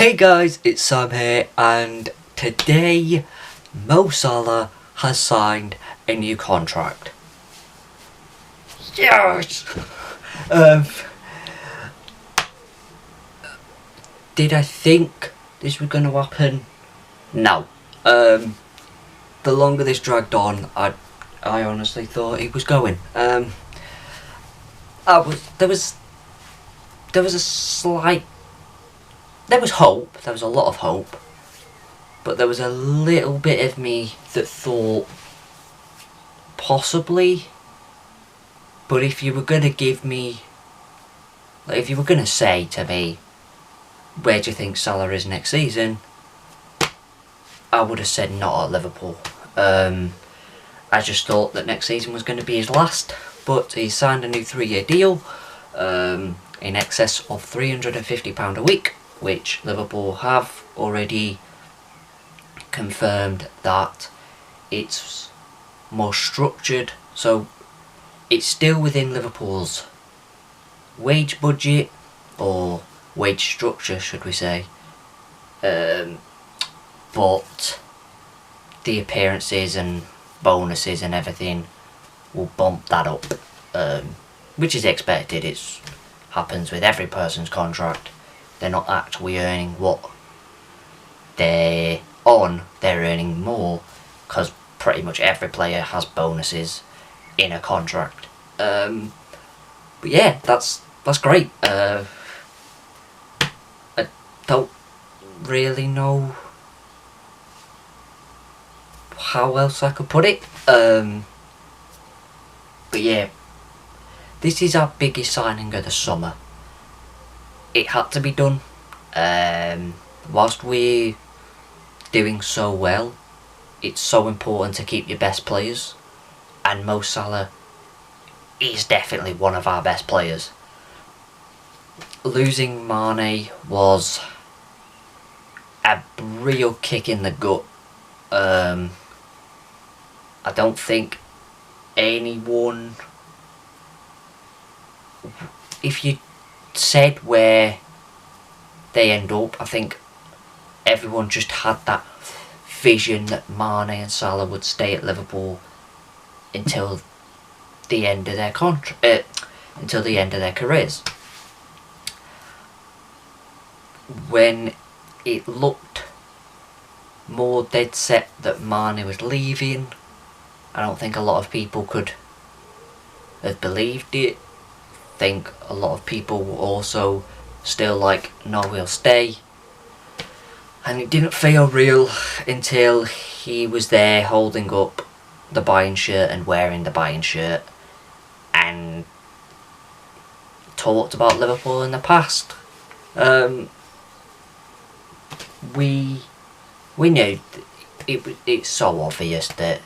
Hey guys, it's Sam here, and today Mo Salah has signed a new contract. Yes! Um, did I think this was going to happen? No. The longer this dragged on, I honestly thought he was going. There was a slight. There was hope. There was a lot of hope. But there was a little bit of me that thought possibly. But if you were going to give me, if you were going to say to me, where do you think Salah is next season? I would have said not at Liverpool. I just thought that next season was going to be his last. But he signed a new 3-year deal in excess of £350 a week, which Liverpool have already confirmed that it's more structured, so it's still within Liverpool's wage budget, or wage structure should we say, but the appearances and bonuses and everything will bump that up, which is expected. It happens with every person's contract. They're not actually earning what they're on, they're earning more, because pretty much every player has bonuses in a contract. But yeah, that's great. I don't really know how else I could put it. But yeah, this is our biggest signing of the summer. It had to be done. Whilst we're doing so well, it's so important to keep your best players, and Mo Salah is definitely one of our best players. Losing Mane was a real kick in the gut. I don't think anyone, if you said where they end up, I think everyone just had that vision that Mane and Salah would stay at Liverpool until the end of their until the end of their careers. When it looked more dead set that Mane was leaving, I don't think a lot of people could have believed it. I think a lot of people were also still like, no, he'll stay. And it didn't feel real until he was there holding up the Bayern shirt and wearing the Bayern shirt and talked about Liverpool in the past. We knew it's so obvious that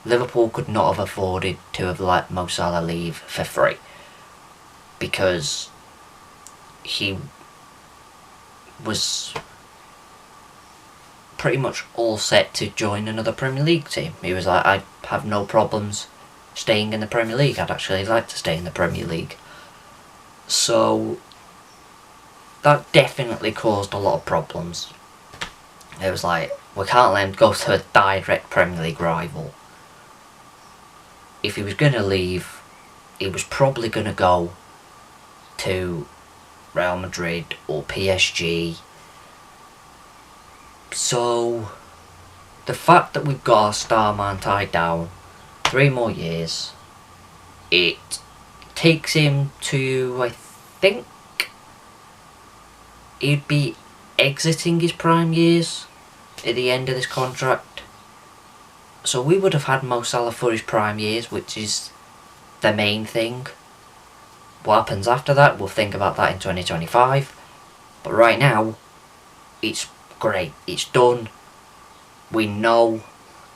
Liverpool could not have afforded to have let Mo Salah leave for free, because he was pretty much all set to join another Premier League team. He was like, I have no problems staying in the Premier League. I'd actually like to stay in the Premier League. So that definitely caused a lot of problems. It was like, we can't let him go to a direct Premier League rival. If he was going to leave, he was probably going to go to Real Madrid or PSG. So the fact that we've got our star man tied down 3 more years, it takes him to, I think, he'd be exiting his prime years at the end of this contract. So we would have had Mo Salah for his prime years, which is the main thing. What happens after that, we'll think about that in 2025. But right now, it's great. It's done. We know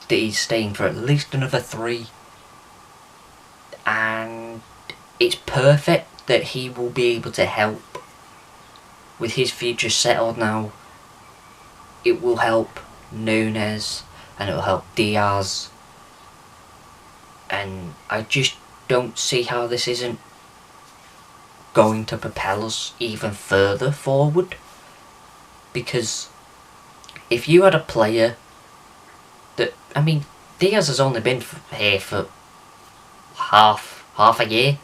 that he's staying for at least another 3. And it's perfect that he will be able to help with his future settled now. It will help Nunes and it will help Diaz. And I just don't see how this isn't going to propel us even further forward. because if you had a player that, I mean, Diaz has only been here for half a year.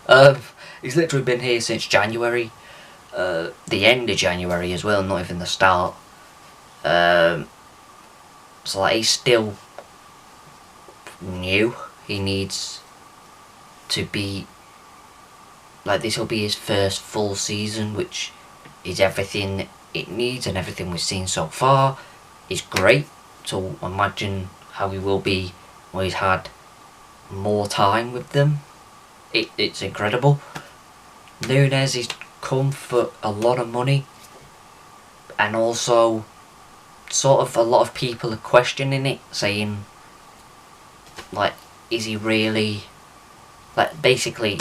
He's literally been here since January, the end of January as well, not even the start. So like, he's still new. He needs to be like, this will be his first full season, which is everything it needs, and everything we've seen so far is great. So imagine how he will be when he's had more time with them. It's incredible. Nunez, he's come for a lot of money, and also sort of a lot of people are questioning it, saying like, is he really, like, basically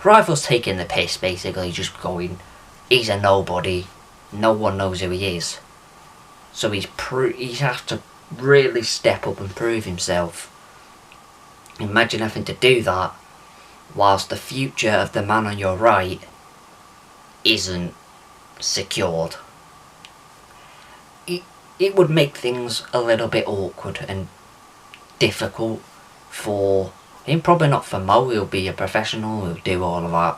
Rivals taking the piss, basically just going, he's a nobody, no one knows who he is, so he's has to really step up and prove himself. Imagine having to do that whilst the future of the man on your right isn't secured. It would make things a little bit awkward and difficult for him. Probably not for Mo, he'll be a professional, he'll do all of that.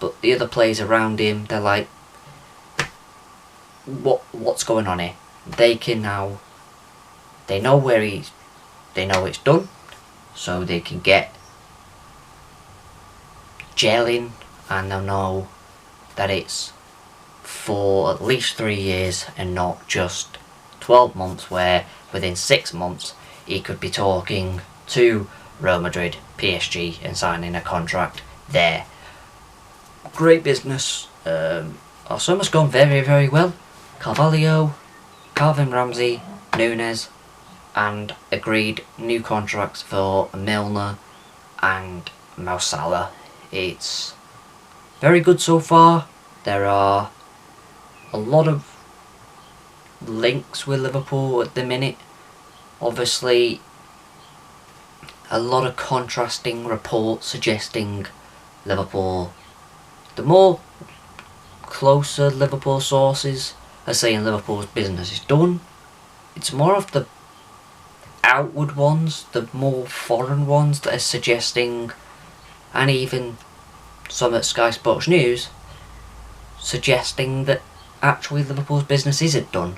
But the other players around him, they're like, what's going on here? They can now, they know where they know it's done, so they can get gelling, and they'll know that it's for at least 3 years and not just 12 months, where within 6 months he could be talking to Real Madrid, PSG, and signing a contract there. Great business. Our summer's gone very, very well. Carvalho, Calvin Ramsey, Nunez, and agreed new contracts for Milner and Mo Salah. It's very good so far. There are a lot of links with Liverpool at the minute. Obviously, a lot of contrasting reports suggesting Liverpool. The more closer Liverpool sources are saying Liverpool's business is done. It's more of the outward ones, the more foreign ones, that are suggesting, and even some at Sky Sports News suggesting that actually Liverpool's business isn't done.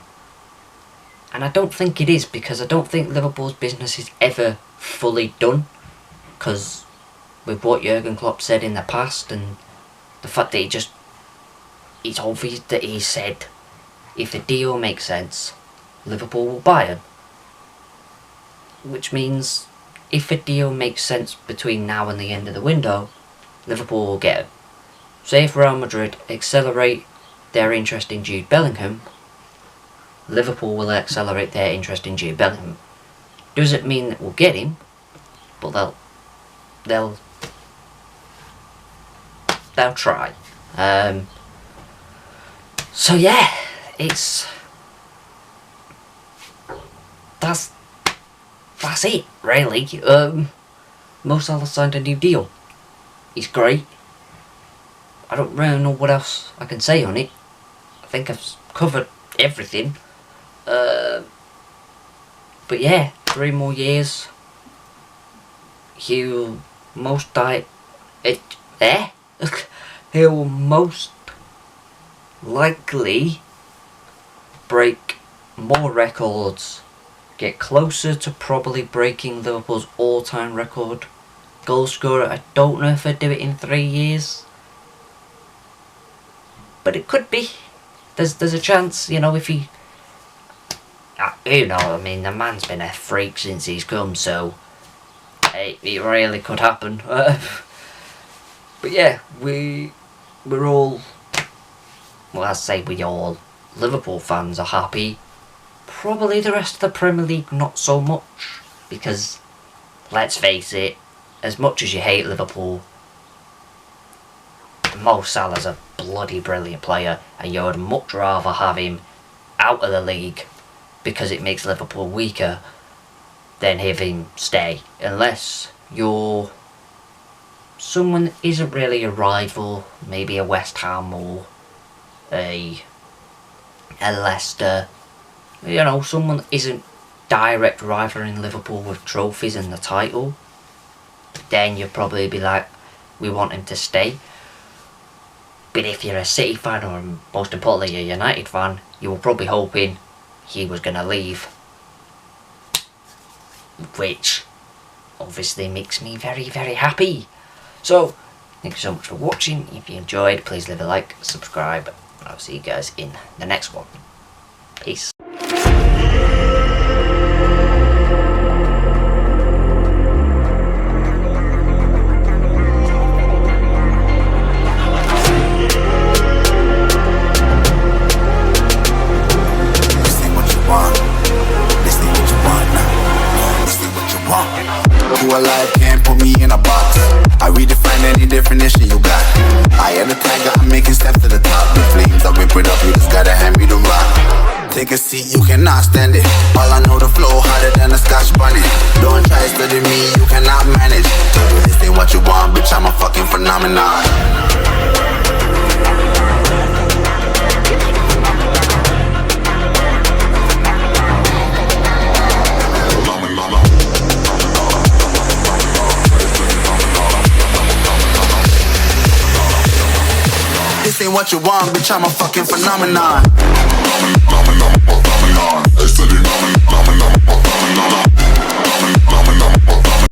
And I don't think it is, because I don't think Liverpool's business is ever fully done, because with what Jurgen Klopp said in the past, and the fact that it's obvious that he said if the deal makes sense, Liverpool will buy him. Which means if a deal makes sense between now and the end of the window, Liverpool will get him. Say if Real Madrid accelerate their interest in Jude Bellingham, Liverpool will accelerate their interest in Jude Bellingham. Doesn't mean that we'll get him, but they'll try. So yeah, that's it really. Mo Salah signed a new deal. He's great. I don't really know what else I can say on it. I think I've covered everything. But yeah, 3 more years. He'll most likely break more records, get closer to probably breaking Liverpool's all-time record goal scorer. I don't know if I'd do it in 3 years, but it could be. There's a chance, if he, I mean, the man's been a freak since he's come, so it really could happen. But yeah, we're all, well, I say we all, Liverpool fans are happy. Probably the rest of the Premier League not so much, because let's face it, as much as you hate Liverpool, Mo Salah's a bloody brilliant player, and you would much rather have him out of the league because it makes Liverpool weaker than have him stay, unless you're someone that isn't really a rival, maybe a West Ham or a and Leicester, you know, someone isn't direct rivaling Liverpool with trophies and the title, then you'd probably be like, we want him to stay. But if you're a City fan, or most importantly a United fan, you were probably hoping he was going to leave, which obviously makes me very, very happy. So thank you so much for watching. If you enjoyed, please leave a like, subscribe, and I'll see you guys in the next one. Peace. Alive can't put me in a box. I redefine any definition you got. I am the tiger, I'm making steps to the top. The flames, I whip it up, you just gotta hand me the rock. Take a seat, you cannot stand it. All I know, the flow harder than a Scotch bunny. Don't try study me, you cannot manage. This ain't what you want, bitch, I'm a fucking phenomenon. This ain't what you want, bitch, I'm a fucking phenomenon.